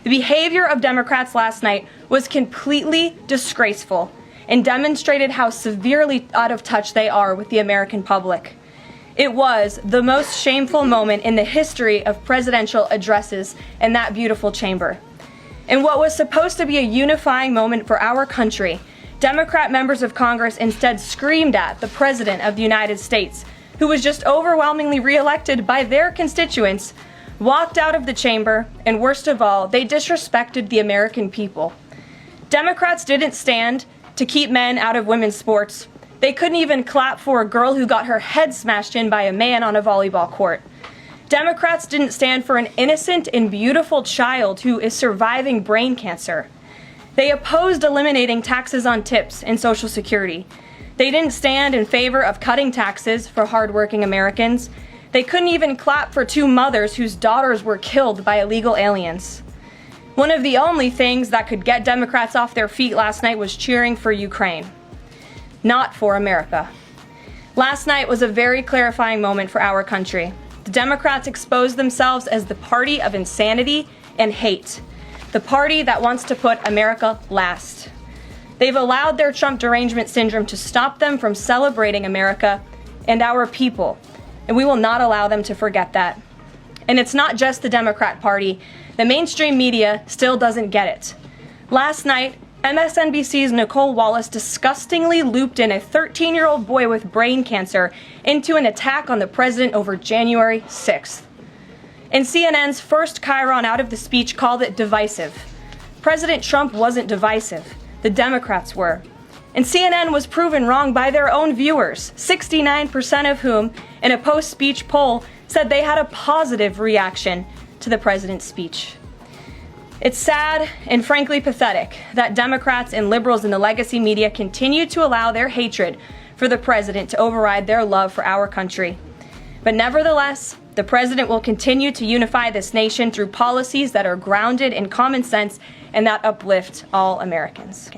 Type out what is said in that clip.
The behavior of Democrats last night was completely disgraceful and demonstrated how severely out of touch they are with the American public. It was the most shameful moment in the history of presidential addresses in that beautiful chamber. In what was supposed to be a unifying moment for our country, Democrat members of Congress instead screamed at the President of the United States, who was just overwhelmingly reelected by their constituents, walked out of the chamber, and worst of all, they disrespected the American people. Democrats didn't stand to keep men out of women's sports. They couldn't even clap for a girl who got her head smashed in by a man on a volleyball court. Democrats didn't stand for an innocent and beautiful child who is surviving brain cancer. They opposed eliminating taxes on tips and Social Security. They didn't stand in favor of cutting taxes for hardworking Americans. They couldn't even clap for two mothers whose daughters were killed by illegal aliens. One of the only things that could get Democrats off their feet last night was cheering for Ukraine, not for America. Last night was a very clarifying moment for our country. The Democrats exposed themselves as the party of insanity and hate, the party that wants to put America last. They've allowed their Trump derangement syndrome to stop them from celebrating America and our people, and we will not allow them to forget that. And it's not just the Democrat Party. The mainstream media still doesn't get it. Last night, MSNBC's Nicole Wallace disgustingly looped in a 13-year-old boy with brain cancer into an attack on the president over January 6th. And CNN's first chyron out of the speech called it divisive. President Trump wasn't divisive. The Democrats were. And CNN was proven wrong by their own viewers, 69% of whom, in a post-speech poll, said they had a positive reaction to the president's speech. It's sad and frankly pathetic that Democrats and liberals in the legacy media continue to allow their hatred for the president to override their love for our country. But nevertheless, the president will continue to unify this nation through policies that are grounded in common sense and that uplift all Americans.